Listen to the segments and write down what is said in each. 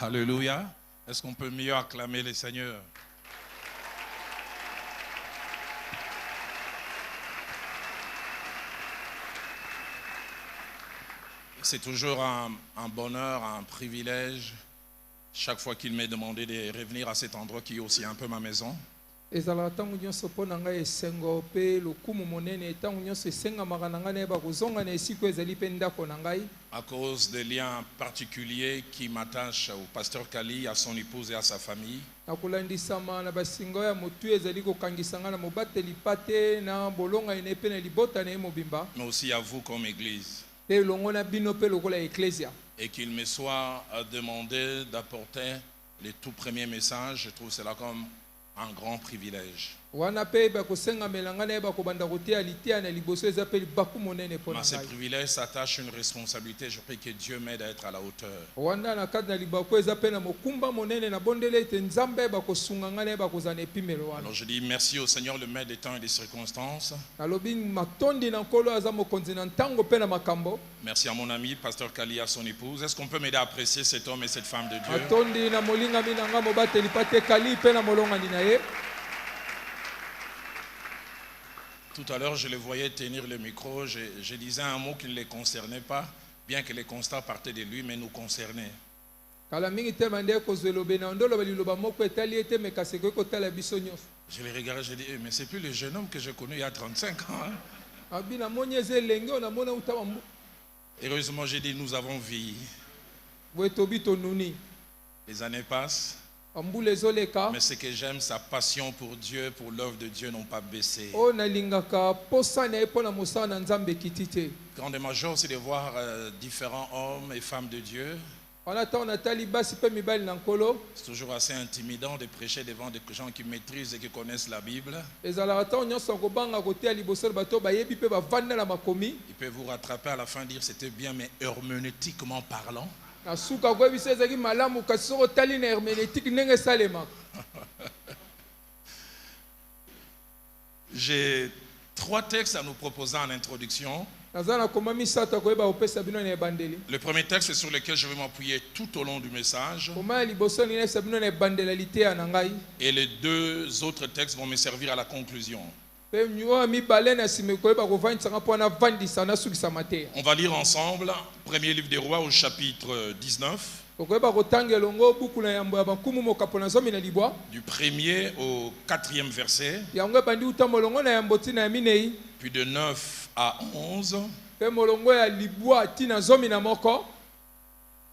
Alléluia. Est-ce qu'on peut mieux acclamer le Seigneur? C'est toujours un bonheur, un privilège, chaque fois qu'il m'est demandé de revenir à cet endroit qui est aussi un peu ma maison. À cause des liens particuliers qui m'attachent au pasteur Kali, à son épouse et à sa famille. Mais aussi à vous comme église. Et qu'il me soit demandé d'apporter les tout premiers messages, je trouve cela comme un grand privilège. Mais à ce privilège s'attache une responsabilité. Je prie que Dieu m'aide à être à la hauteur. Alors je dis merci au Seigneur, le maître des temps et des circonstances. Merci à mon ami, pasteur Kali, à son épouse. Est-ce qu'on peut m'aider à apprécier cet homme et cette femme de Dieu? Tout à l'heure, je le voyais tenir le micro. Je disais un mot qui ne les concernait pas, bien que les constats partaient de lui, mais nous concernaient. Je les regardais, je dis, mais c'est plus le jeune homme que j'ai connu il y a 35 ans. Hein? Heureusement, j'ai dit, nous avons vieilli. Les années passent. Mais ce que j'aime, sa passion pour Dieu, pour l'œuvre de Dieu n'ont pas baissé. Grande joie, c'est de voir différents hommes et femmes de Dieu. C'est toujours assez intimidant de prêcher devant des gens qui maîtrisent et qui connaissent la Bible. Il peut vous rattraper à la fin et dire c'était bien, mais herméneutiquement parlant. J'ai 3 textes à nous proposer en introduction. Le premier texte sur lequel je vais m'appuyer tout au long du message. Et les 2 autres textes vont me servir à la conclusion. On va lire ensemble, premier livre des rois au chapitre 19. Du 1er au 4e verset. Puis de 9 à 11.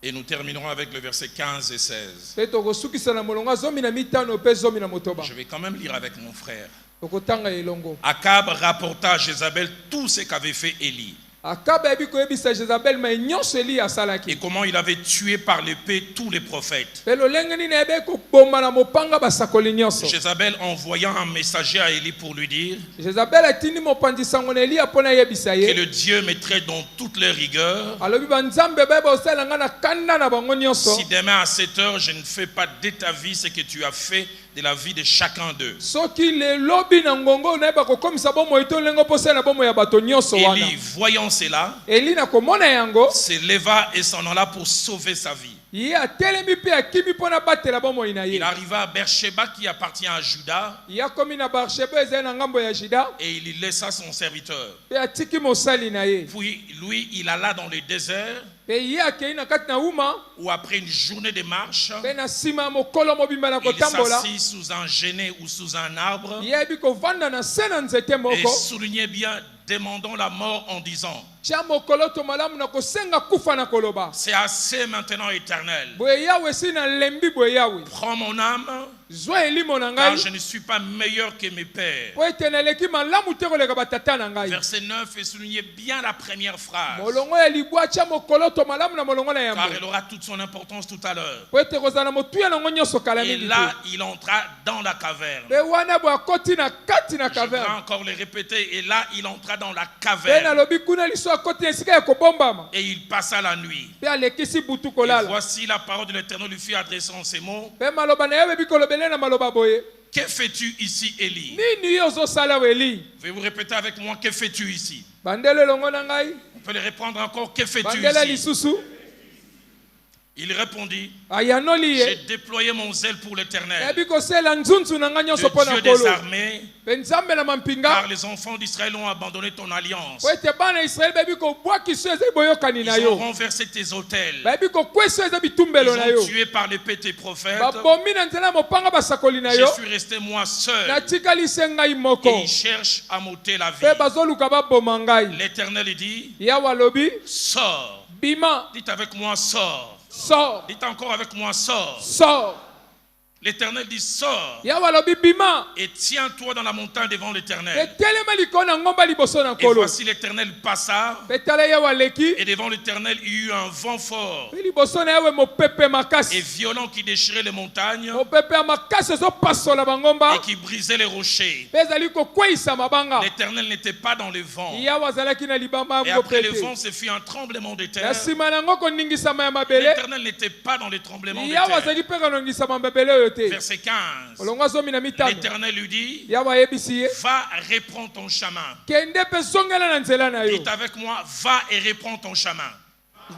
Et nous terminerons avec le verset 15 et 16. Je vais quand même lire avec mon frère. Akab rapporta à Jézabel tout ce qu'avait fait Élie. Et comment il avait tué par l'épée tous les prophètes. Jézabel envoyant un messager à Élie pour lui dire que le Dieu mettrait dans toutes les rigueurs. Si demain à 7 heures je ne fais pas de ta vie ce que tu as fait de la vie de chacun d'eux. Élie, voyant cela, se leva et s'en alla pour sauver sa vie. Il arriva à Beersheba qui appartient à Juda et il y laissa son serviteur. Puis lui, il alla dans le désert où après une journée de marche, il s'assit sous un genêt ou sous un arbre et soulignait bien, demandant la mort en disant: c'est assez maintenant, Éternel. Prends mon âme, car je ne suis pas meilleur que mes pères. Verset 9 et soulignez bien la première phrase, car elle aura toute son importance tout à l'heure. Et là, il entra dans la caverne. Je vais encore le répéter. Et là, il entra dans la caverne. Et il passa la nuit. Et voici la parole de l'Éternel lui fut adressée en ces mots: que fais-tu ici, Élie? Je vais vous répéter avec moi: que fais-tu ici? On peut le répondre encore: que fais-tu ici? Il répondit, j'ai déployé mon zèle pour l'Éternel, Dieu des armées, car les enfants d'Israël ont abandonné ton alliance. Ils ont renversé tes autels. Ils ont tué par l'épée tes prophètes. Je suis resté moi seul. Et ils cherchent à m'ôter la vie. L'Éternel dit, sors. Dites avec moi, sors. Sors. Dites encore avec moi, sors. Sors. L'Éternel dit, sors. Et tiens-toi dans la montagne devant l'Éternel. Et voici l'Éternel passa. Et devant l'Éternel, il y eut un vent fort et violent qui déchirait les montagnes et qui brisait les rochers. L'Éternel n'était pas dans le vent. Et après le vent, ce fut un tremblement de terre. L'Éternel n'était pas dans le tremblement de terre. Verset 15. L'Éternel lui dit, va, reprends ton chemin. Dites avec moi, va et reprends ton chemin.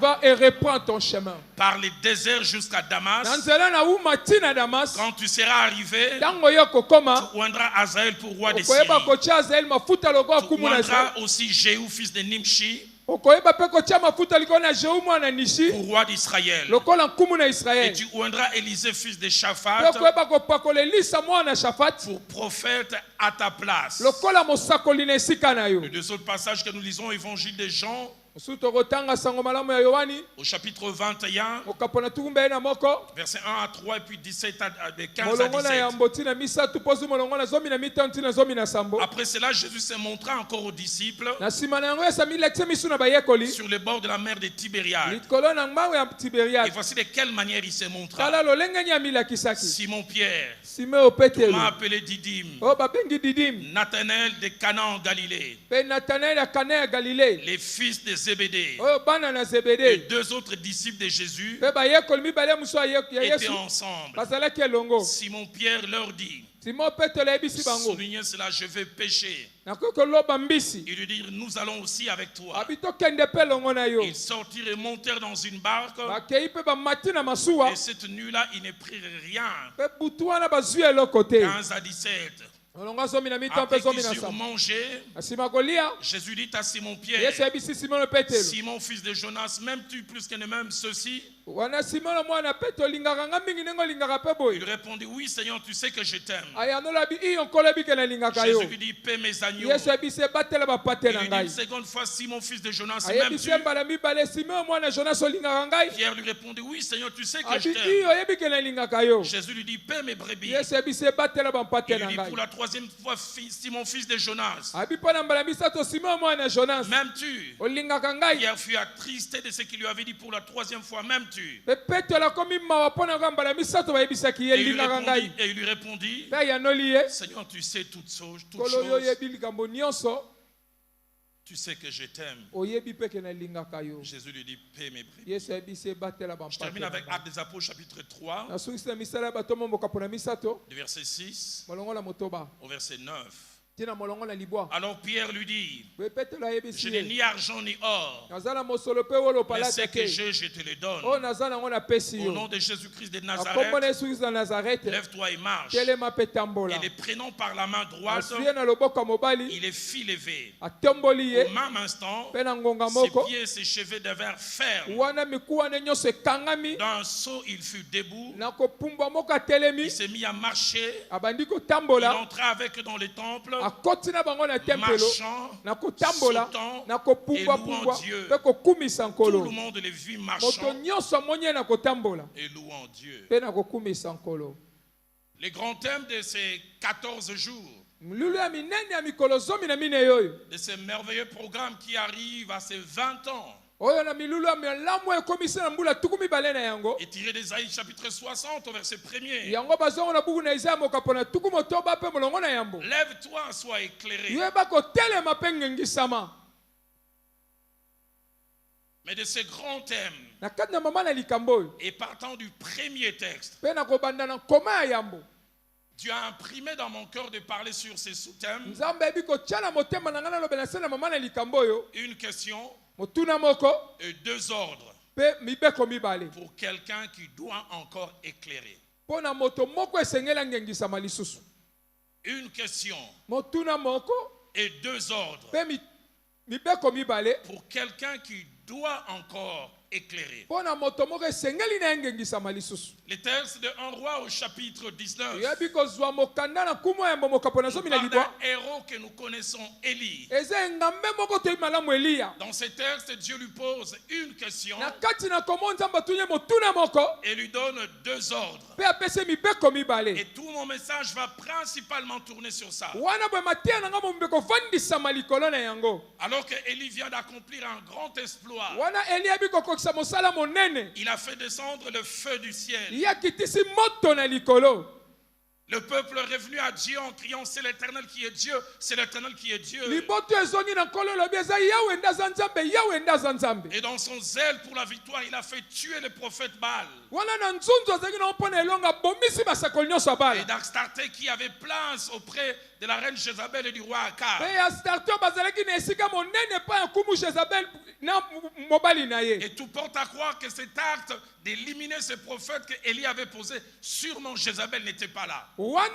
Va et reprends ton chemin. Par les déserts jusqu'à Damas. Quand tu seras arrivé, tu oindras Azaël pour roi de Syrie. Tu oindras aussi Jéhu, fils de Nimshi, pour roi d'Israël. Et tu oindras Élisée, fils de Shaphat, pour prophète à ta place. Les deux autres passages que nous lisons, Évangile de Jean, au chapitre 21, versets 1 à 3 et puis 17 de 15 à 17. Après cela, Jésus s'est montré encore aux disciples sur le bord de la mer de Tibériade. Et voici de quelle manière il s'est montré. Simon Pierre, Thomas appelé Didyme, Nathanaël de Cana en Galilée, les fils de Zébédée et deux autres disciples de Jésus étaient ensemble. Simon Pierre leur dit, soulignez cela, je vais pêcher. Il lui dit, nous allons aussi avec toi. Ils sortirent et montèrent dans une barque. Et cette nuit-là, ils ne prirent rien. 15 à 17. Après qu'ils eurent mangé, Jésus dit à Simon Pierre, Simon fils de Jonas, m'aimes-tu plus que ne m'aimes ceci? Il répondit, oui Seigneur, tu sais que je t'aime. Jésus lui dit, paie mes agneaux. Il lui dit une seconde fois, Simon fils de Jonas, m'aimes-tu? Pierre lui répondit, oui Seigneur, tu sais que je t'aime. Jésus lui dit, paie mes brebis. Il lui dit pour la troisième fois, Simon fils de Jonas, m'aimes-tu? Pierre fut attristé de ce qu'il lui avait dit pour la troisième fois, m'aimes-tu? Et il lui répondit, Seigneur, tu sais toutes choses. Tu sais que je t'aime. Jésus lui dit, paie mes brebis. Je termine avec Actes des Apôtres chapitre 3, du verset 6 au verset 9. Alors Pierre lui dit, je n'ai ni argent ni or, mais ce que j'ai, je te le donne. Au nom de Jésus-Christ de Nazareth, lève-toi et marche. Et les prenant par la main droite, il les fit lever. Au même instant, ses pieds et ses cheveux devinrent fermes. D'un saut, il fut debout. Il s'est mis à marcher. Il entra avec eux dans le temple, marchant, sautant et louant Dieu. Tout le monde les vit marchant et louant Dieu. Le grand thème de ces 14 jours, de ce merveilleux programme qui arrive à ses 20 ans, et tiré d'Ésaïe chapitre 60 au verset 1er. Lève-toi, sois éclairé. Mais de ce grand thème, et partant du premier texte, Dieu a imprimé dans mon cœur de parler sur ces sous-thèmes. Une question et deux ordres. Pour quelqu'un qui doit encore éclairer. Une question et deux ordres. Pour quelqu'un qui doit encore éclairé. Les textes de 1 Roi au chapitre 19. D'un héros que nous connaissons, Élie. Dans ces textes, Dieu lui pose une question et lui donne deux ordres. Et tout mon message va principalement tourner sur ça. Alors que Élie vient d'accomplir un grand exploit, il a fait descendre le feu du ciel. Le peuple est revenu à Dieu en criant: c'est l'Éternel qui est Dieu, c'est l'Éternel qui est Dieu. Et dans son zèle pour la victoire, il a fait tuer le prophète Baal. Et d'Axtarté qui avait place auprès de la reine Jézabel et du roi Akab. Et tout porte à croire que cet acte d'éliminer ce prophète que Élie avait posé sur mon Jézabel n'était pas là. Parce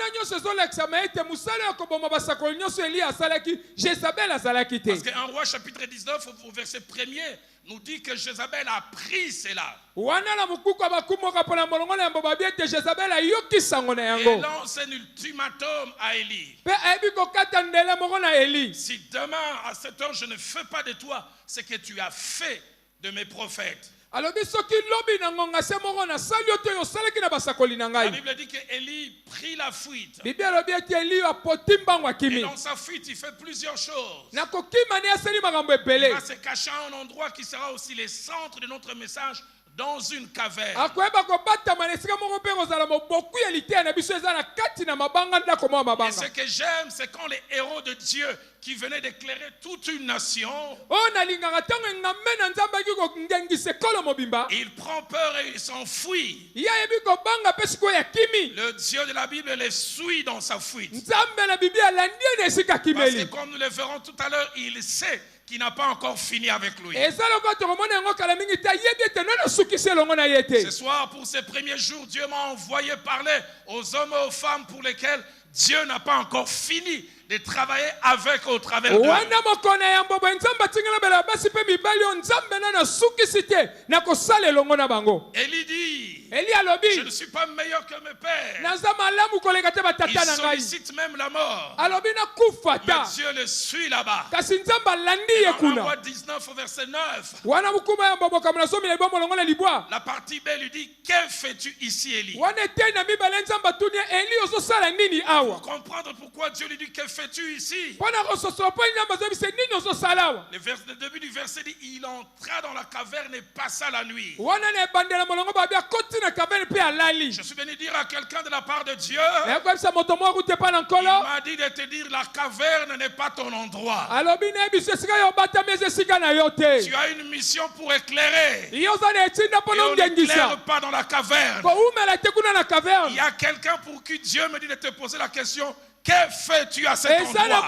qu'un roi chapitre 19 au verset 1er nous dit que Jézabel a pris cela. Et lance un ultimatum à Élie. Si demain à cette heure je ne fais pas de toi ce que tu as fait de mes prophètes. La Bible dit qu'Élie prit la fuite. Et dans sa fuite, il fait plusieurs choses. Il va se cacher à un endroit qui sera aussi le centre de notre message, dans une caverne. Et ce que j'aime, c'est quand les héros de Dieu qui venaient d'éclairer toute une nation, il prend peur et il s'enfuit. Le Dieu de la Bible les suit dans sa fuite. Parce que comme nous le verrons tout à l'heure, il sait qui n'a pas encore fini avec lui. Ce soir, pour ces premiers jours, Dieu m'a envoyé parler aux hommes et aux femmes pour lesquels Dieu n'a pas encore fini de travailler avec au travers d'eux. Élie dit: je ne suis pas meilleur que mes pères. Il sollicite même la mort. Mais Dieu le suit là-bas. Dans 1 Roi 19 au verset 9, la partie B lui dit: que fais-tu ici, Élie? Pour comprendre pourquoi Dieu lui dit: que fais-tu ici? Le début du verset dit: il entra dans la caverne et passa la nuit. Je suis venu dire à quelqu'un de la part de Dieu, il m'a dit de te dire: la caverne n'est pas ton endroit. Tu as une mission pour éclairer. Et on n'éclaire pas dans la caverne. Il y a quelqu'un pour qui Dieu me dit de te poser la question: que fais-tu à cet endroit?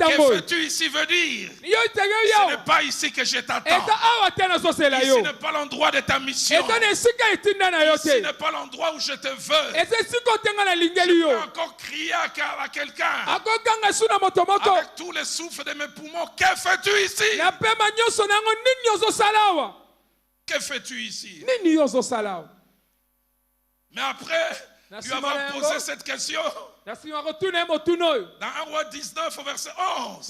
Que fais-tu ici veut dire: ce n'est pas ici que je t'attends. Ici n'est pas l'endroit de ta mission. Ici n'est pas l'endroit où je te veux. Je peux encore crier à quelqu'un avec tous les souffles de mes poumons: que fais-tu ici? Que fais-tu ici? Mais après lui avoir posé cette question, dans 1 Roi 19 au verset 11,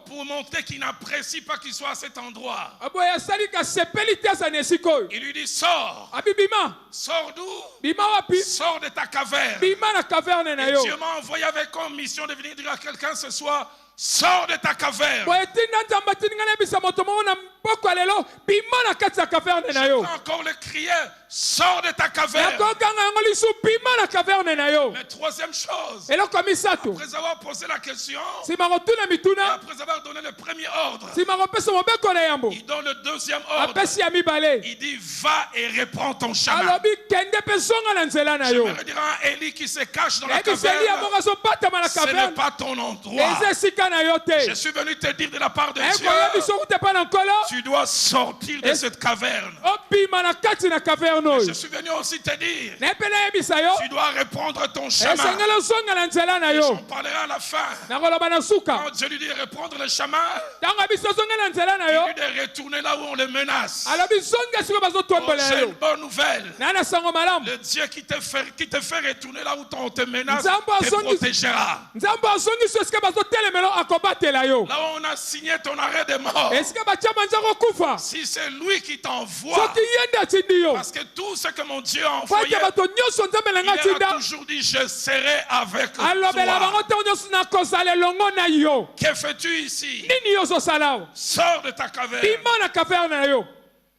pour montrer qu'il n'apprécie pas qu'il soit à cet endroit, il lui dit: sors. Sors d'où? Sors de ta caverne. Et Dieu m'a envoyé avec comme mission de venir dire à quelqu'un ce soir: sors de ta caverne. J'entends encore le crier: sors de ta caverne. Mais troisième chose, après avoir posé la question, et après avoir donné le premier ordre, il donne le deuxième ordre. Il dit: va et reprends ton chemin. J'aimerais dire à Élie qui se cache dans la caverne: ce n'est pas ton endroit. Je suis venu te dire de la part de Dieu, tu dois sortir de cette caverne. Et je suis venu aussi te dire, tu dois reprendre ton chemin. Et j'en parlerai à la fin. Quand Dieu lui dit de reprendre le chemin, il dit de retourner là où on le menace. J'ai une bonne nouvelle. Le Dieu qui te fait retourner là où on te menace te protégera. Là où on a signé ton arrêt de mort, si c'est lui qui t'envoie, parce que tout ce que mon Dieu a envoyé, il a toujours dit je serai avec toi. Que fais-tu ici? Sors de ta caverne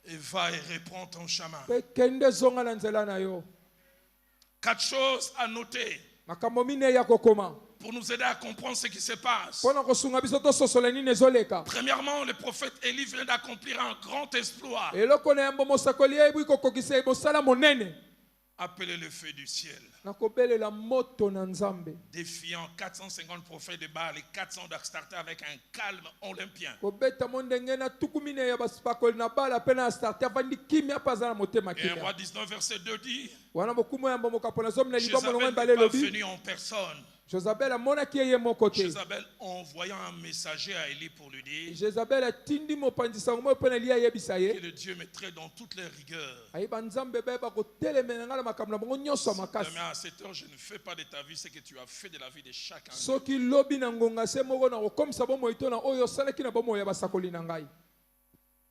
et va et reprends ton chemin. 4 choses à noter pour nous aider à comprendre ce qui se passe. Premièrement, le prophète Élie vient d'accomplir un grand exploit. Appeler le feu du ciel. Défiant 450 prophètes de Baal et 400 d'Astarté avec un calme olympien. Et roi 19 verset 2 dit, Jézabel n'est pas venu en personne. Jézabel, envoyant un messager à Élie pour lui dire que le Dieu mettrait dans toutes les rigueurs. Demain à cette heure, je ne fais pas de ta vie ce que tu as fait de la vie de chacun.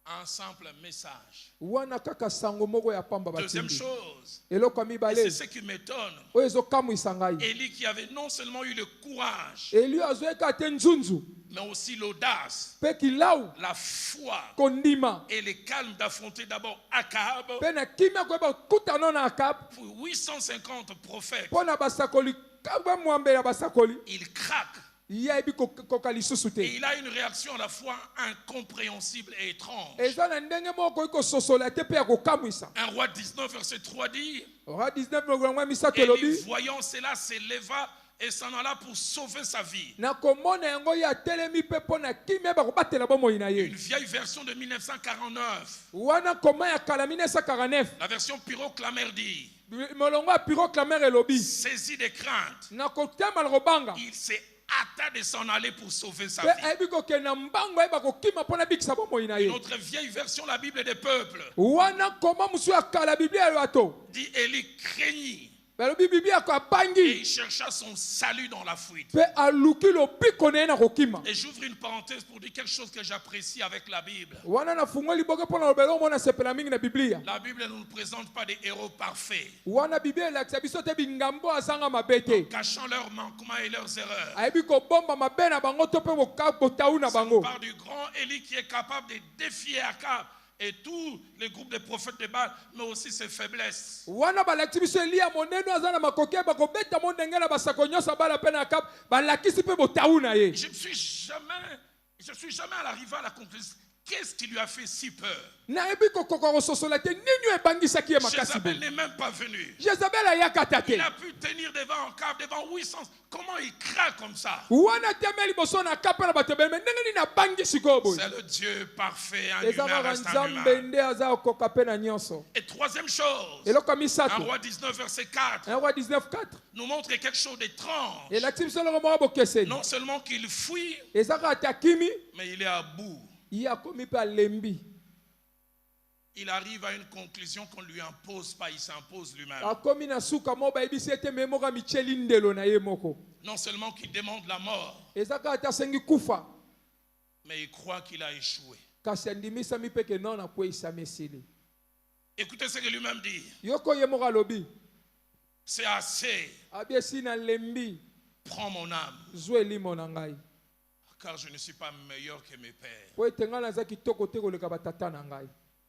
Un simple message. Deuxième chose, et c'est ce qui m'étonne, Élie qui avait non seulement eu le courage, mais aussi l'audace, la foi et le calme d'affronter d'abord Akab pour 850 prophètes. Il craque. Et il a une réaction à la fois incompréhensible et étrange. 1 roi 19 verset 3 dit, Élie voyant cela s'éleva et s'en alla pour sauver sa vie. Une vieille version de 1949. La version Pyroclamère dit, saisi de crainte, il s'est hâta de s'en aller pour sauver sa vie. Une autre vieille version, la Bible des peuples, dit Élie craignit et il chercha son salut dans la fuite. Et j'ouvre une parenthèse pour dire quelque chose que j'apprécie avec la Bible. La Bible ne nous présente pas des héros parfaits, en cachant leurs manquements et leurs erreurs. Ça nous parle du grand Élie qui est capable de défier Akab et tous les groupes de prophètes de Baal, mais aussi ses faiblesses. Je suis jamais arrivé à la conclusion. Qu'est-ce qui lui a fait si peur? Jézabel n'est même pas venu. Il a pu tenir devant Akab, devant 800. Comment il craque comme ça? C'est le Dieu parfait, un humain reste un humain. Et troisième chose, 1 roi 19 verset 4 nous montre quelque chose d'étrange. Non seulement qu'il fuit, mais il est à bout. Il arrive à une conclusion qu'on ne lui impose pas, il s'impose lui-même. Non seulement qu'il demande la mort, mais il croit qu'il a échoué. Écoutez ce que lui-même dit. C'est assez. Prends mon âme, car je ne suis pas meilleur que mes pères.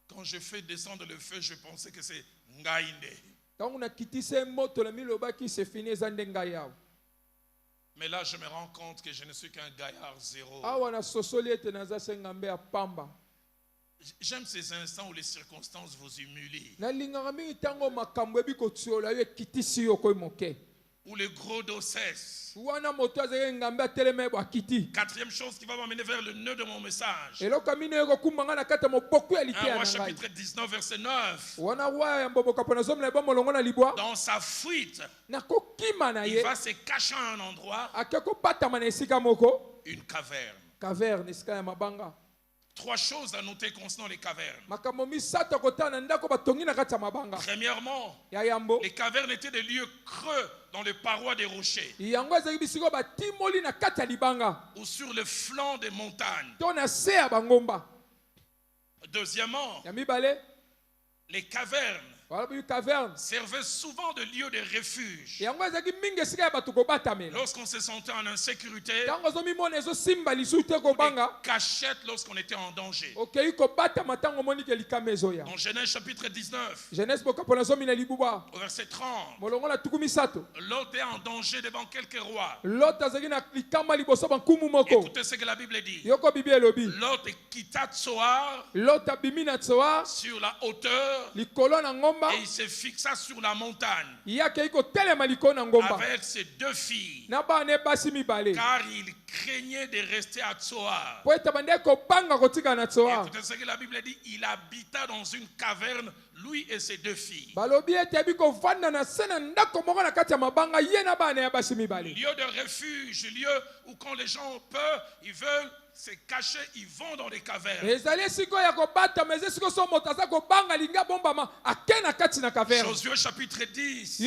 Quand je fais descendre le feu, je pensais que c'est Ngaïnde. Mais là, je me rends compte que je ne suis qu'un gaillard zéro. J'aime ces instants où les circonstances vous humilient. où le gros dos cesse. Quatrième chose qui va m'amener vers le nœud de mon message. Roi chapitre 19 verset 9. Dans sa fuite, il va se cacher à un endroit, une caverne. Trois choses à noter concernant les cavernes. Premièrement, les cavernes étaient des lieux creux dans les parois des rochers ou sur le flanc des montagnes. Deuxièmement, les cavernes servait souvent de lieu de refuge. Lorsqu'on se sentait en insécurité, cachette lorsqu'on était en danger. Dans Genèse chapitre 19, au verset 30, Lot est en danger devant quelques rois. Écoutez ce que la Bible dit. Lot quitta Tsoar sur la hauteur et il se fixa sur la montagne avec ses deux filles, car il craignait de rester à Tsoar. Écoutez ce que la Bible dit. Il habita dans une caverne, lui et ses deux filles. Lieu de refuge, lieu où quand les gens ont peur, ils veulent se cacher, ils vont dans les cavernes. Josué chapitre 10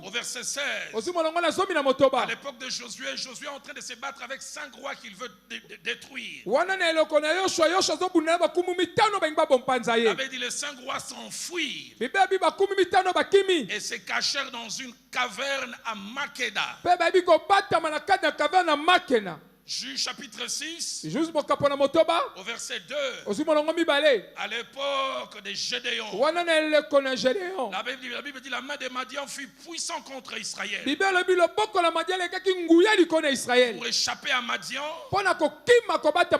au verset 16. À l'époque de Josué, Josué est en train de se battre avec 5 rois qu'il veut détruire. Il avait dit les 5 rois s'enfuirent et se cachèrent dans une caverne à Makeda. Juge chapitre 6 au verset 2. À l'époque de Gédéon, la Bible dit la main de Madian fut puissante contre Israël. Pour échapper à Madian,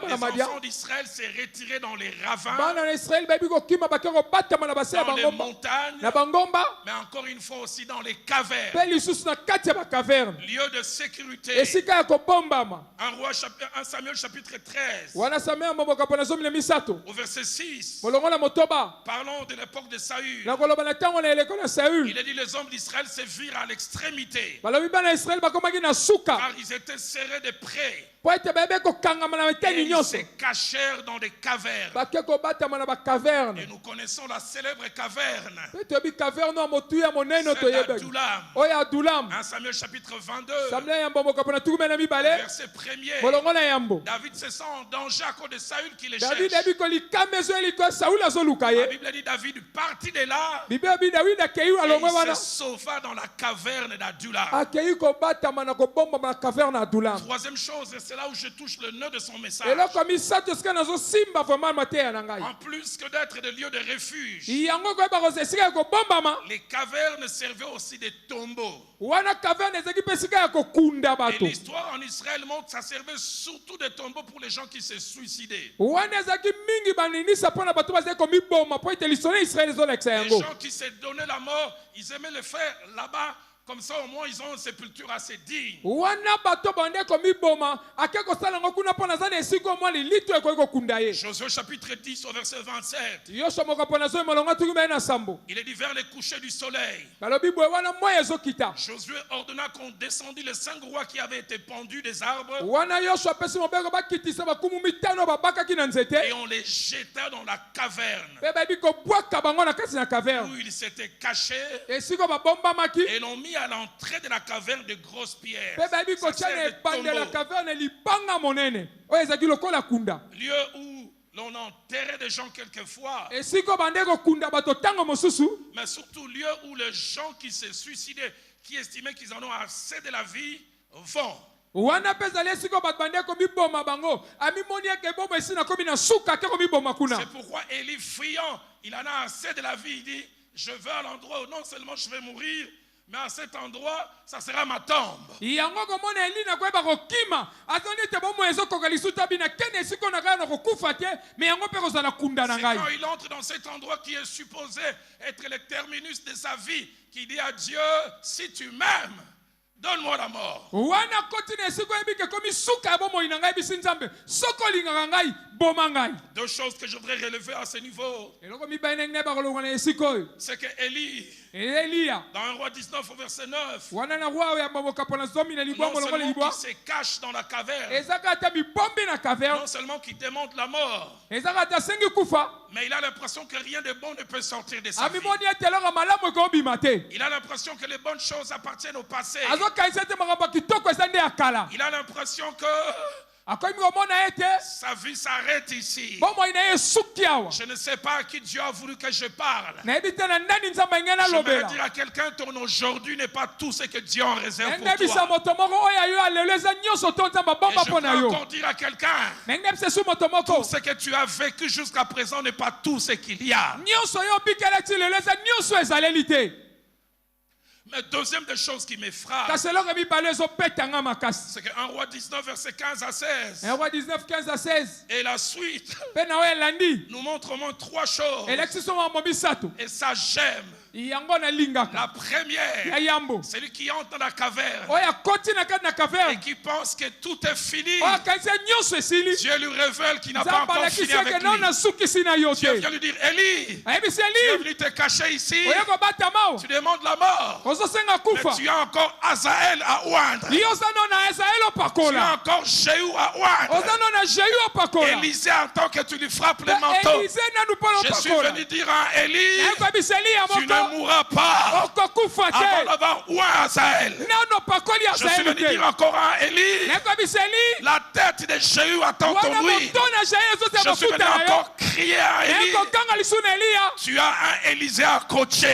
les enfants d'Israël s'est retirés dans les ravins, dans les montagnes, mais encore une fois aussi dans les cavernes. Lieu de sécurité. Un 1 Samuel chapitre 13 au verset 6. Parlons de l'époque de Saül. Il a dit les hommes d'Israël se virent à l'extrémité, car ils étaient serrés de près. Et ils se cachèrent dans des cavernes. Et nous connaissons la célèbre caverne. C'est Adullam. 1 Samuel chapitre 22 verset 1er. David se sent en danger à cause de Saül qui le cherche. La Bible dit David partit de là et il se sauva dans la caverne d'Adullam. Troisième chose, et c'est là où je touche le nœud de son message. En plus que d'être des lieux de refuge, les cavernes servaient aussi des tombeaux. Et l'histoire en Israël montre que ça servait surtout des tombeaux pour les gens qui se suicidaient. Les gens qui se donnaient la mort, ils aimaient le faire là-bas. Comme ça, au moins, ils ont une sépulture assez digne. Josué chapitre 10 au verset 27. Il est dit vers les couchers du soleil. Josué ordonna qu'on descendit les 5 rois qui avaient été pendus des arbres. Et on les jeta dans la caverne où ils s'étaient cachés. Et l'ont mis à l'entrée de la caverne de grosses pierres. Lieu où l'on enterrait des gens quelquefois. Mais surtout lieu où les gens qui se suicidaient, qui estimaient qu'ils en ont assez de la vie, vont. C'est pourquoi Élie, fuyant, il en a assez de la vie, il dit je vais à l'endroit où non seulement je vais mourir, Mais à cet endroit, ça sera ma tombe. C'est quand il entre dans cet endroit qui est supposé être le terminus de sa vie, qui dit à Dieu, si tu m'aimes, donne-moi la mort. Deux choses que je voudrais relever à ce niveau. C'est que Élie, dans 1 roi 19 au verset 9, non seulement qu'il se cache dans la caverne, non seulement qu'il demande la mort, mais il a l'impression que rien de bon ne peut sortir de sa vie. Il a l'impression que les bonnes choses appartiennent au passé. Il a l'impression que sa vie s'arrête ici. Je ne sais pas à qui Dieu a voulu que je parle. Je vais dire à quelqu'un, ton aujourd'hui n'est pas tout ce que Dieu en réserve pour toi. Et je peux encore dire à quelqu'un, tout ce que tu as vécu jusqu'à présent n'est pas tout ce qu'il y a. Mais deuxième des choses qui me frappe, c'est que 1 roi 19 verset 15 à 16. 1 roi 19 15 à 16. Et la suite nous montre au moins trois choses. Et ça j'aime. La première, celui qui entre dans la caverne et qui pense que tout est fini. Dieu lui révèle qu'il n'a pas encore fini avec lui. Dieu vient lui dire, Élie, tu es venu te cacher ici. Tu demandes la mort. Mais tu as encore Azaël à oindre. Tu as encore Jéhu à oindre. Élisée entend que tu lui frappes le manteau. Je suis venu dire à Élie, tu ne mourras pas avant d'avoir oint Azaël. Je suis venu dire encore à Élie, la tête de Jéhu attend ton ouïe. Je suis venu encore crier à Élie, tu as un Élisée à coacher.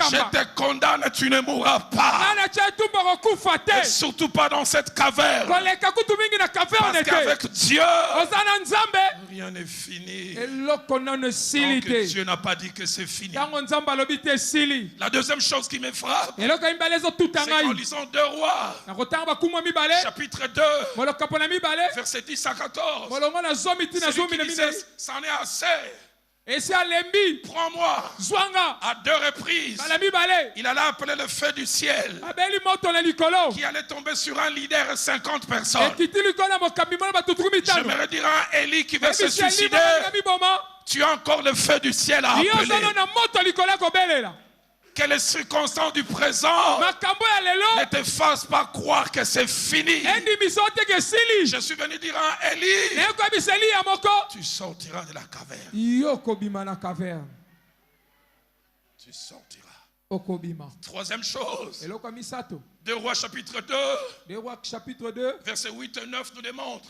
Je te condamne, tu ne mourras pas. Et surtout pas dans cette caverne. Parce qu'avec Dieu, rien n'est fini. Donc Dieu n'a pas dit que c'est fini. La deuxième chose qui me frappe, c'est qu'en lisant 2 Rois, chapitre 2, verset 10 à 14, celui qui disait, c'en est assez. Prends-moi. À 2 reprises, il allait appeler le feu du ciel qui allait tomber sur un leader et 50 personnes. J'aimerais dire à Élie qui veut se suicider, tu as encore le feu du ciel à appeler. Que les circonstances du présent ne te fassent pas croire que c'est fini. Je suis venu dire à Élie, tu sortiras de la caverne. Tu sortiras. Troisième chose, 2 Rois chapitre 2, verset 8 et 9 nous démontre.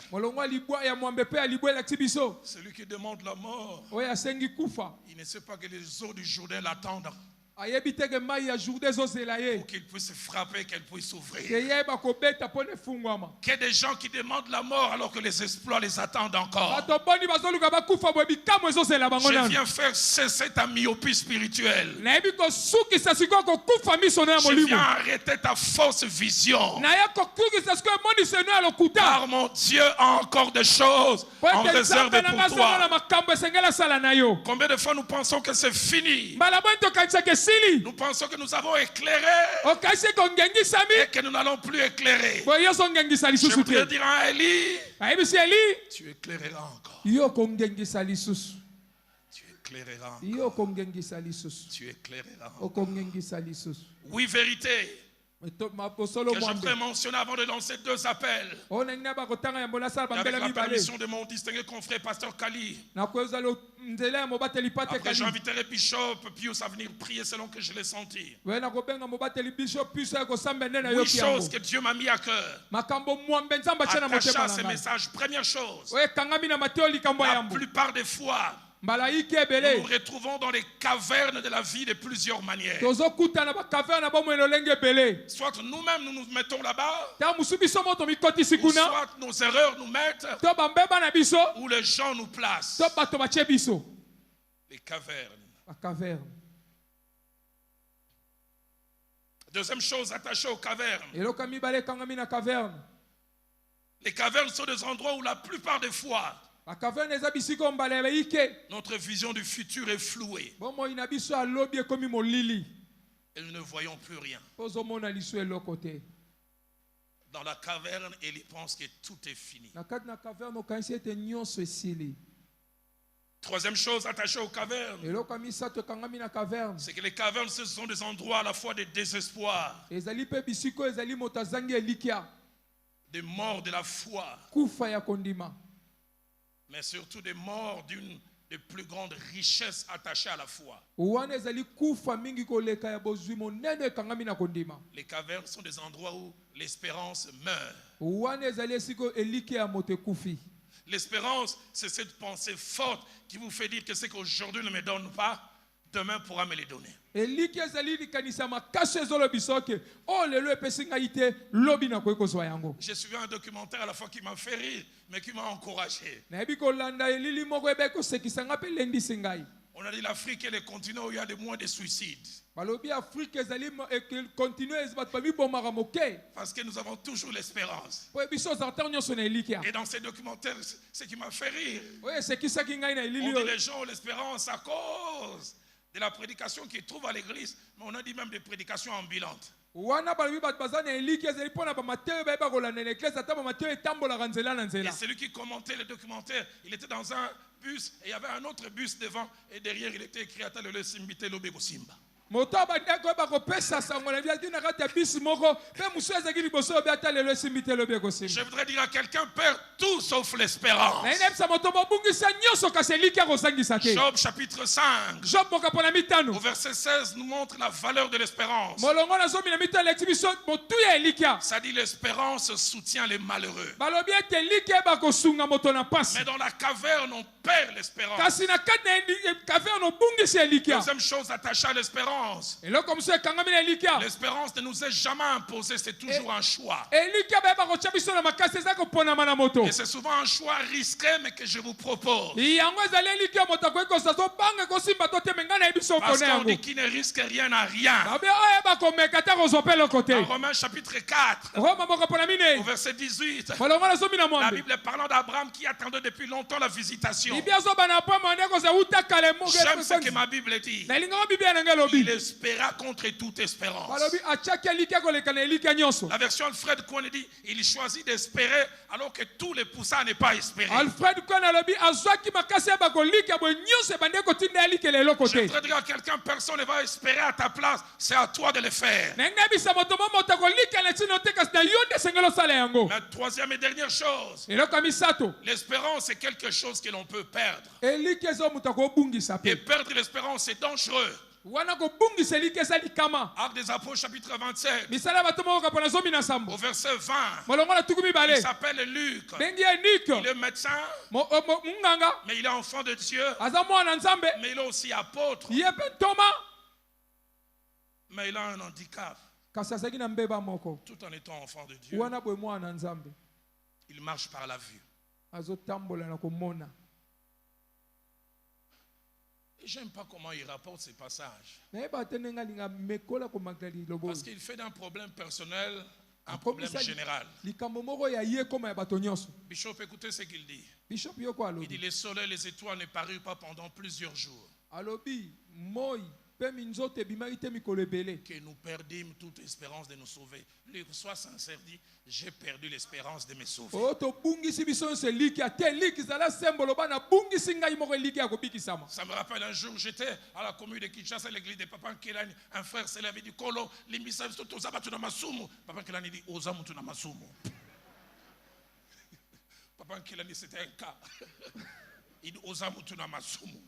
Celui qui demande la mort, il ne sait pas que les eaux du Jourdain l'attendent. Pour qu'il puisse frapper, qu'elle puisse s'ouvrir. Que des gens qui demandent la mort alors que les exploits les attendent encore. Je viens faire cesser ta myopie spirituelle. Je viens arrêter ta fausse vision. Car mon Dieu a encore des choses en réserve pour toi. Combien de fois nous pensons que c'est fini? Nous pensons que nous avons éclairé et que nous n'allons plus éclairer. Je voudrais dire à Élie, tu éclaireras encore. Tu éclaireras encore. Tu éclaireras encore. Oui, vérité. Que je voudrais mentionner avant de lancer 2 appels. Avec la permission de mon distingué confrère pasteur Kali. Après j'inviterai Bishop Pius à venir prier selon que je l'ai senti. 8 choses que Dieu m'a mis à cœur. Attaché à ces messages. Première chose, la plupart des fois, nous nous retrouvons dans les cavernes de la vie de plusieurs manières. Soit nous-mêmes nous nous mettons là-bas, ou soit nos erreurs nous mettent, ou les gens nous placent. Les cavernes. Deuxième chose attachée aux cavernes. Les cavernes sont des endroits où la plupart des fois notre vision du futur est flouée. Et nous ne voyons plus rien. Dans la caverne, Élie pense que tout est fini. Troisième chose attachée aux cavernes, c'est que les cavernes, ce sont des endroits à la fois de désespoir, des morts de la foi, mais surtout des morts d'une des plus grandes richesses attachées à la foi. Les cavernes sont des endroits où l'espérance meurt. L'espérance, c'est cette pensée forte qui vous fait dire que ce qu'aujourd'hui ne me donne pas, demain pourra me les donner. Je suivi un documentaire à la fois qui m'a fait rire, mais qui m'a encouragé. On a dit l'Afrique est le continent où il y a de moins de suicides. Parce que nous avons toujours l'espérance. Et dans ces documentaires, ce qui m'a fait rire, on dit les gens ont l'espérance à cause de la prédication qu'ils trouvent à l'église, mais on a dit même des prédications ambulantes. Et celui qui commentait le documentaire, il était dans un bus et il y avait un autre bus devant et derrière il était écrit Ata Lelo Simbite Lobeko Simba. Je voudrais dire à quelqu'un, perd tout sauf l'espérance. Job chapitre 5 au verset 16 nous montre la valeur de l'espérance. Ça dit l'espérance soutient les malheureux. Mais dans la caverne on perd l'espérance. Deuxième chose attachée à l'espérance, l'espérance ne nous est jamais imposée, c'est toujours un choix. Et c'est souvent un choix risqué, mais que je vous propose. Parce qu'on dit qu'il ne risque rien à rien. Dans Romains chapitre 4, au verset 18, la Bible parlant d'Abraham qui attendait depuis longtemps la visitation. J'aime ce que ma Bible dit. Il espéra contre toute espérance. La version Alfred Kouane dit il choisit d'espérer alors que tous les poussins n'est pas espéré. Je voudrais dire à quelqu'un, personne ne va espérer à ta place, c'est à toi de le faire. La troisième et dernière chose, l'espérance est quelque chose que l'on peut perdre. Et perdre l'espérance c'est dangereux. Actes des Apôtres chapitre 27 au verset 20, il s'appelle Luc. Il est médecin, mais il est enfant de Dieu, mais il est aussi apôtre, mais il a un handicap. Tout en étant enfant de Dieu, il marche par la vue. J'aime pas comment il rapporte ces passages. Parce qu'il fait d'un problème personnel un problème général. Bishop, écoutez ce qu'il dit. Il dit les soleils et les étoiles ne parurent pas pendant plusieurs jours. Que nous perdîmes toute espérance de nous sauver. Lui, sois sincère, dit j'ai perdu l'espérance de me sauver. Ça me rappelle un jour, j'étais à la commune de Kinshasa, l'église de Papa Nkelani. Un frère s'est levé du Kolo, l'imisa, tout ça, tu n'as pas soumou. Papa Nkelani dit Ozamu, tu n'as pas soumou. Papa Nkelani, c'était un cas. Il dit Ozamu, tu n'as pas soumou.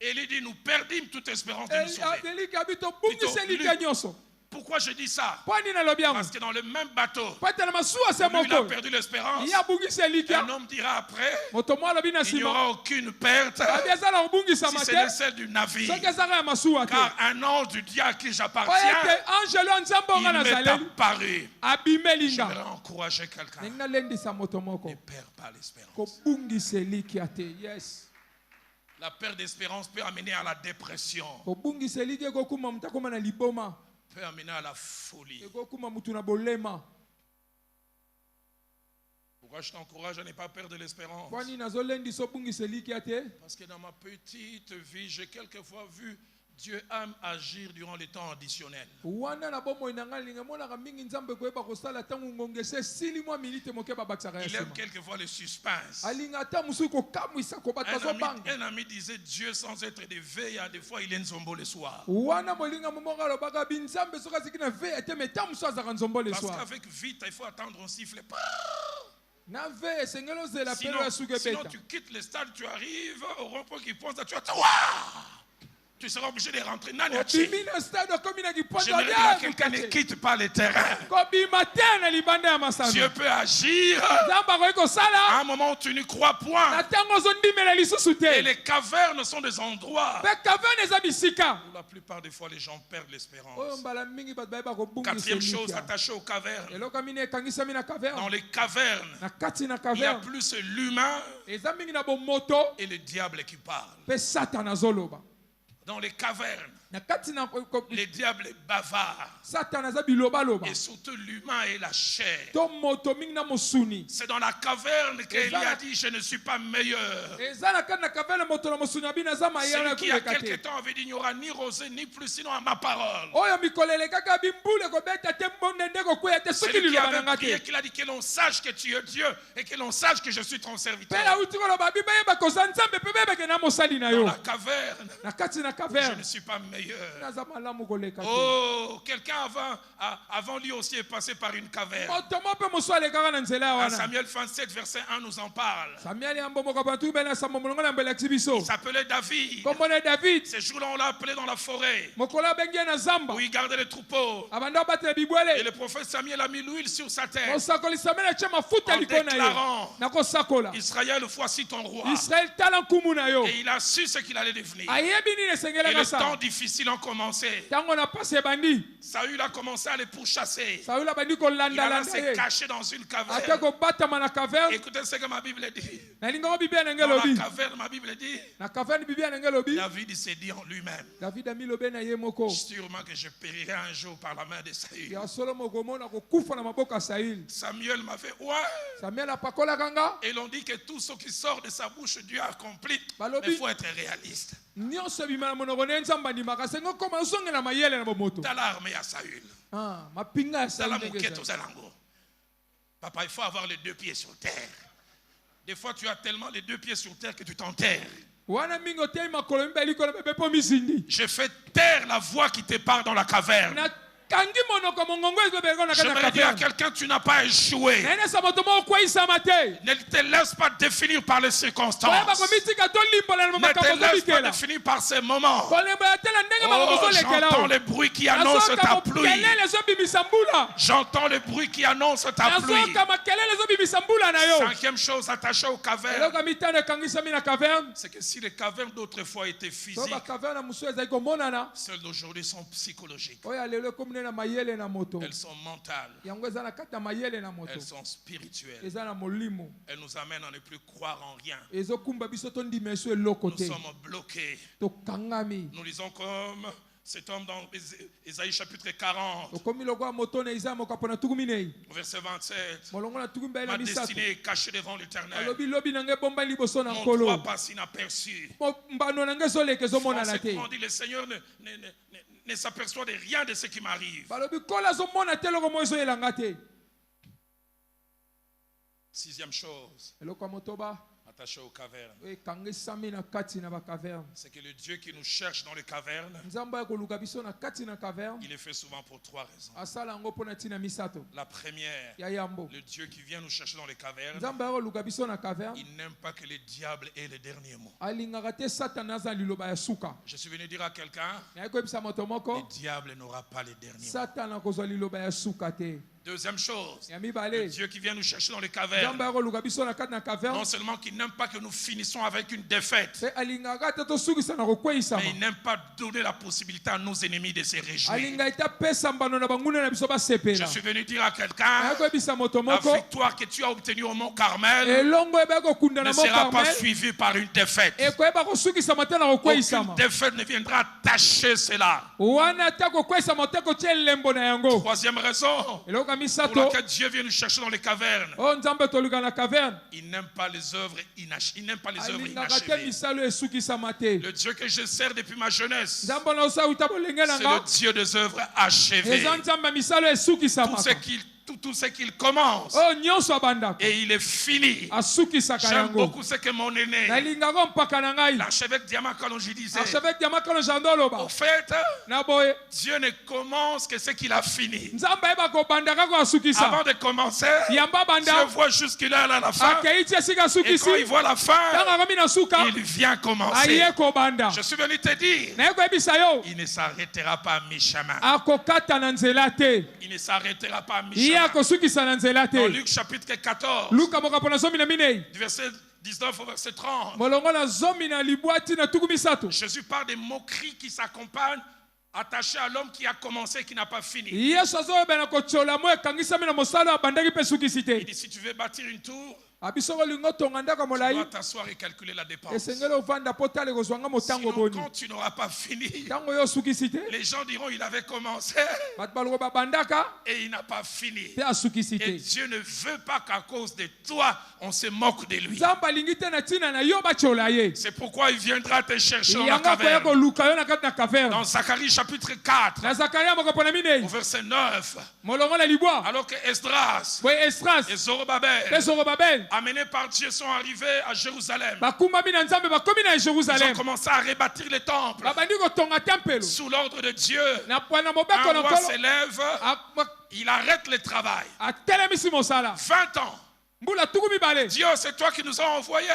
Et il dit, nous perdîmes toute espérance de nous sauver. Pourquoi je dis ça? Parce que dans le même bateau, lui, il a perdu l'espérance. Un homme dira après, il n'y aura aucune perte si ce n'est celle du navire. Car un ange du Dieu à qui j'appartiens, il m'est apparu. J'aimerais encourager quelqu'un. Ne perds pas l'espérance. La perte d'espérance peut amener à la dépression. Peut amener à la folie. Pourquoi je t'encourage à ne pas perdre l'espérance? Parce que dans ma petite vie, j'ai quelquefois vu Dieu aime agir durant les temps additionnels. Il aime quelquefois le suspense. Un ami disait Dieu sans être de veille, des fois il est nzombo le soir. Parce qu'avec vite, il faut attendre un sifflet. Sinon tu quittes le stade, tu arrives au rond-point qui pense à tu tu seras obligé de rentrer. J'aimerais que quelqu'un ne quitte pas le terrain. Dieu peut agir à un moment où tu ne crois point. Et les cavernes sont des endroits où la plupart des fois les gens perdent l'espérance. Quatrième chose attachée aux cavernes. Dans les cavernes, il y a plus l'humain et le diable qui parle. Dans les cavernes, les diables bavards. Et surtout l'humain et la chair. C'est dans la caverne qu'Élie a dit je ne suis pas meilleur. Celui qui a quelque temps avait dit il n'y aura ni rosée ni plus sinon à ma parole. Celui qui avait prié qu'il a dit que l'on sache que tu es Dieu et que l'on sache que je suis ton serviteur. Dans la caverne, je ne suis pas meilleur. Oh, quelqu'un avant lui aussi est passé par une caverne. Samuel 27 verset 1 nous en parle. Il s'appelait David. Ce jour-là on l'a appelé dans la forêt où il gardait les troupeaux. Et le prophète Samuel a mis l'huile sur sa tête en déclarant Israël, voici ton roi. Et il a su ce qu'il allait devenir. Et les temps difficiles ont commencé. Saül a commencé à les pourchasser. Il allait se cacher dans une caverne. Écoutez ce que ma Bible dit. Dans la caverne, ma Bible dit David s'est dit en lui-même sûrement que je périrai un jour par la main de Saül. Samuel m'a fait et l'on dit que tout ce qui sort de sa bouche Dieu a accompli. Mais il faut être réaliste. Dans l'armée à Saül. Dans la moquette aux alengours. Papa, il faut avoir les deux pieds sur terre. Des fois, tu as tellement les deux pieds sur terre que tu t'enterres. Je fais taire la voix qui te parle dans la caverne. J'aimerais dire à quelqu'un, tu n'as pas échoué. Ne te laisse pas définir par les circonstances. Ne te laisse pas définir par ces moments. Oh, j'entends les bruits qui annoncent ta pluie. J'entends les bruits qui annoncent ta pluie. Cinquième chose attachée aux cavernes, c'est que si les cavernes d'autrefois étaient physiques, celles d'aujourd'hui sont psychologiques. Elles sont mentales. Elles sont spirituelles. Elles nous amènent à ne plus croire en rien. Nous sommes bloqués. Nous lisons comme cet homme dans Ésaïe chapitre 40. Verset 27. Ma destinée est cachée devant l'Éternel. Mon droit passe inaperçu. On dit le Seigneur ne s'aperçoit de rien de ce qui m'arrive. Sixième chose attaché aux cavernes, c'est que le Dieu qui nous cherche dans les cavernes, il est fait souvent pour trois raisons. La première, le Dieu qui vient nous chercher dans les cavernes, il n'aime pas que le diable ait le dernier mot. Je suis venu dire à quelqu'un, le diable n'aura pas le dernier mot. Deuxième chose, le Dieu qui vient nous chercher dans les cavernes, non seulement qu'il n'aime pas que nous finissions avec une défaite, mais il n'aime pas donner la possibilité à nos ennemis de se réjouir. Je suis venu dire à quelqu'un, la victoire que tu as obtenue au Mont Carmel ne sera pas suivie par une défaite. Aucune défaite ne viendra tâcher cela. Troisième raison pour laquelle Dieu vient nous chercher dans les cavernes. Il n'aime pas les œuvres inachevées. Le Dieu que je sers depuis ma jeunesse, c'est le Dieu des œuvres achevées. Tout ce qu'il commence et il est fini. J'aime beaucoup ce que mon aîné, l'archevêque Diama Kalonji disait. En fait, Dieu ne commence que ce qu'il a fini. Avant de commencer, Dieu voit jusque-là à la fin. Et quand il voit la fin, il vient commencer. Je suis venu te dire, il ne s'arrêtera pas à mi-chemin. Il ne s'arrêtera pas à mi-chemin. Dans Luc chapitre 14, du verset 19 au verset 30, Jésus parle des moqueries qui s'accompagnent attachées à l'homme qui a commencé et qui n'a pas fini. Il dit, si tu veux bâtir une tour, tu dois t'asseoir et calculer la dépense. Sinon, quand tu n'auras pas fini, les gens diront il avait commencé et il n'a pas fini. Et Dieu ne veut pas qu'à cause de toi, on se moque de lui. C'est pourquoi il viendra te chercher dans la caverne. Dans Zacharie chapitre 4, au verset 9, alors que Esdras et Zorobabel, amenés par Dieu, sont arrivés à Jérusalem. Ils ont commencé à rebâtir le temple. Sous l'ordre de Dieu, un roi s'élève, il arrête le travail. 20 ans. Dieu, c'est toi qui nous as envoyés.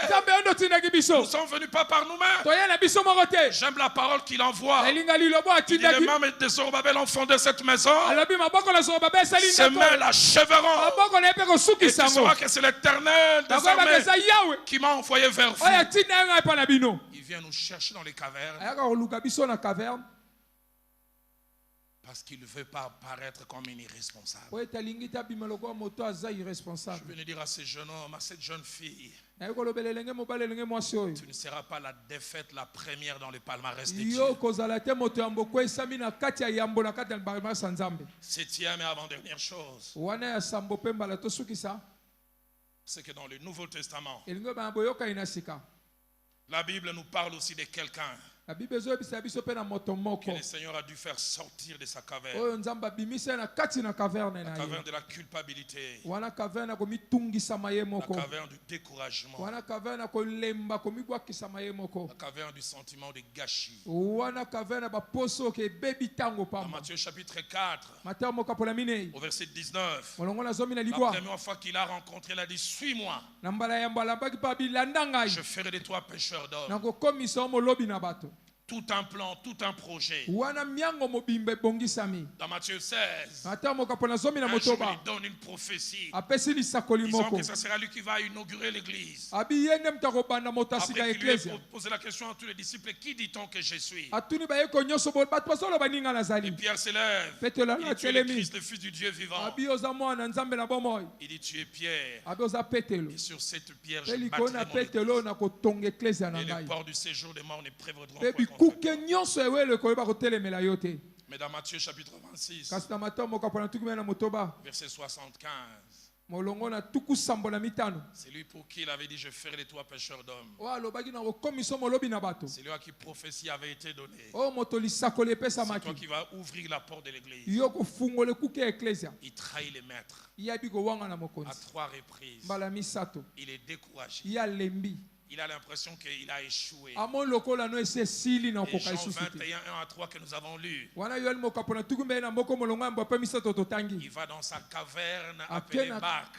Nous sommes venus pas par nous-mêmes. J'aime la parole qu'il envoie. Il dit, les mains de Zorobabel ont fondé cette maison. Ses mains l'achèveront. Et tu sauras que c'est l'Éternel des armées qui m'a envoyé vers vous. Il vient nous chercher dans les cavernes. Parce qu'il ne veut pas apparaître comme un irresponsable. Je vais dire à ce jeune homme, à cette jeune fille, tu ne seras pas la défaite la première dans le palmarès de Dieu. Septième et avant-dernière chose, c'est que dans le Nouveau Testament, la Bible nous parle aussi de quelqu'un que le Seigneur a dû faire sortir de sa caverne. La caverne de la culpabilité. La caverne du découragement. La caverne du sentiment de gâchis. Dans Matthieu chapitre 4, au verset 19, la première fois qu'il a rencontré, il a dit, suis-moi. Je ferai de toi pécheur d'hommes. Tout un plan, tout un projet. Dans Matthieu 16, un jour il donne une prophétie disant que ce sera lui qui va inaugurer l'église. Après qu'il lui ait posé la question à tous les disciples, qui dit-on que je suis? Et Pierre s'élève. Il dit, tu es le Christ, le Fils du Dieu vivant. Il dit, tu es Pierre. Et sur cette pierre je bâtirai mon église. Et les portes du séjour des morts ne prévaudront point contre toi. Mais dans Matthieu chapitre 26, verset 75, c'est lui pour qui il avait dit, je ferai de toi pécheur d'hommes. C'est lui à qui prophétie avait été donnée. C'est toi qui vas ouvrir la porte de l'église. Il trahit les maîtres à 3 reprises. Il est découragé. Il a l'impression qu'il a échoué. Et Jean 21, 1 à 3 que nous avons lu, il va dans sa caverne appelée barque.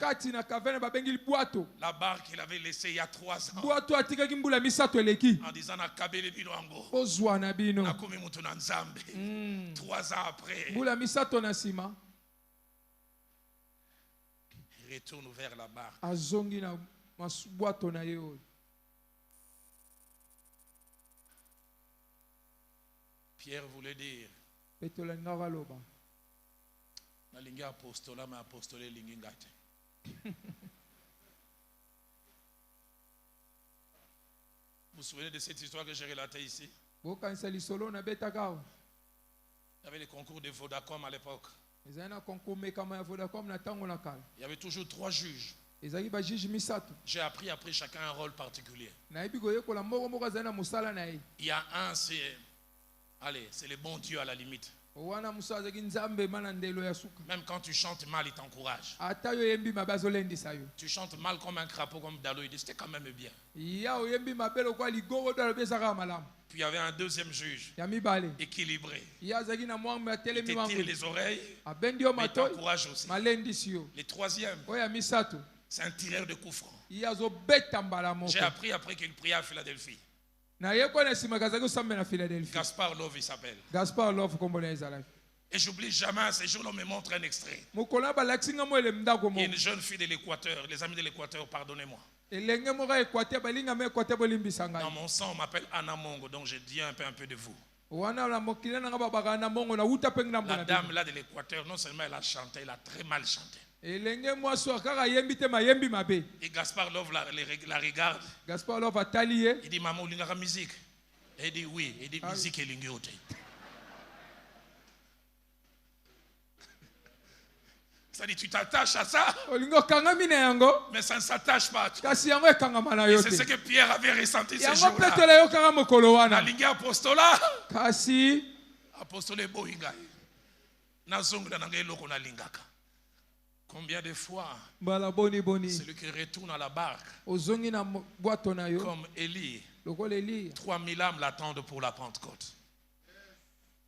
La barque qu'il avait laissée il y a 3 ans. En disant, 3 ans après, retourne vers la barque. Pierre voulait dire nalinga apostola mais apostolé lingi ngate. Vous vous souvenez de cette histoire que j'ai relatée ici? Il y avait les concours de Vodacom à l'époque. Il y avait toujours 3 juges. J'ai appris après chacun un rôle particulier. Il y a un, c'est le bon Dieu à la limite. Même quand tu chantes mal, il t'encourage. Tu chantes mal comme un crapaud, comme Dalo, il dit c'était quand même bien. Puis il y avait un deuxième juge, équilibré. Il te tire les oreilles, mais il t'encourage aussi. Le troisième, c'est un tireur de coups francs. J'ai appris après qu'il priait à Philadelphie. Gaspard Love, il s'appelle. Gaspard Love, et j'oublie jamais, ce jour-là, on me montre un extrait. Il y a une jeune fille de l'Équateur, les amis de l'Équateur, pardonnez-moi. Dans mon sang, on m'appelle Anna Mongo, donc je dis un peu de vous. La dame là de l'Équateur, non seulement elle a chanté, elle a très mal chanté. Et Gaspard Love la regarde. Gaspard Love a talié. Il dit maman, il y a la musique. Elle dit oui. Il dit musique et l'ingiote. Ça dit tu t'attaches à ça. Mais ça ne s'attache pas à toi. Et c'est ce que Pierre avait ressenti ce jour-là. La ligne apostola. Apostolé bohinga. Nazongla nangelo na lingaka. Combien de fois celui qui retourne à la barque, comme Élie, 3000 âmes l'attendent pour la Pentecôte.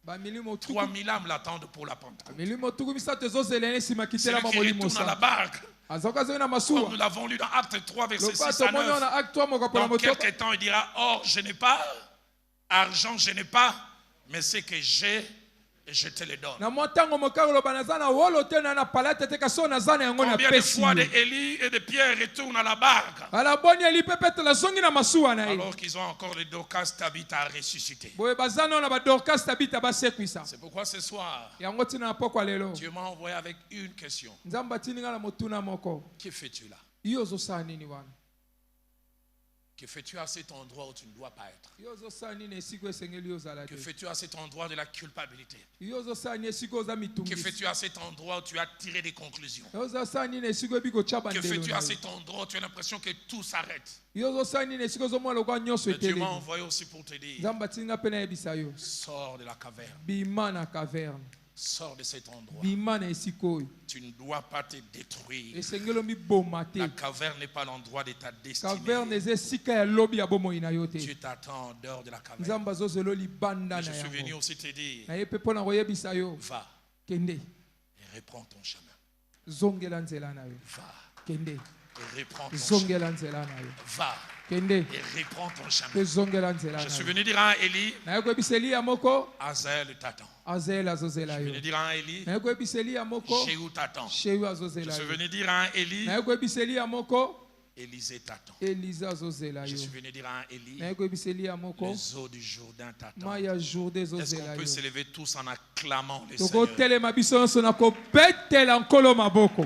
3000 âmes l'attendent pour la Pentecôte. Celui qui retourne à la barque, comme nous l'avons lu dans Acte 3, verset 6 à 9, dans quelques temps il dira, or je n'ai pas, argent je n'ai pas, mais ce que j'ai, et je te le donne. Combien de fois d'Élie et de Pierre retournent à la barque alors qu'ils ont encore le Dorcas Tabitha à ressusciter. C'est pourquoi ce soir Dieu m'a envoyé avec une question. Que fais-tu là? Que fais-tu à cet endroit où tu ne dois pas être? Que fais-tu à cet endroit de la culpabilité? Que fais-tu à cet endroit où tu as tiré des conclusions? Que fais-tu à cet endroit où tu as l'impression que tout s'arrête? Mais Dieu m'a envoyé aussi pour te dire, sors de la caverne. Sors de cet endroit. Tu ne dois pas te détruire. La caverne n'est pas l'endroit de ta destinée. Tu t'attends en dehors de la caverne. Je suis venu aussi te dire, va et reprends ton chemin. Va et reprends ton chemin. Va et reprends ton chemin. Je suis venu dire à Élie, Azaël t'attend. Je suis venu dire à Élie, Jéhu t'attend. Je suis venu dire à Élie, Élisée t'attend. Je suis venu dire à Élie, les eaux du Jourdain t'attendent. Est-ce qu'on peut s'élever tous en acclamant le Seigneur?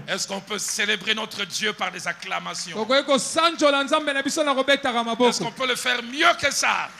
Est-ce qu'on peut célébrer notre Dieu par des acclamations? Est-ce qu'on peut le faire mieux que ça?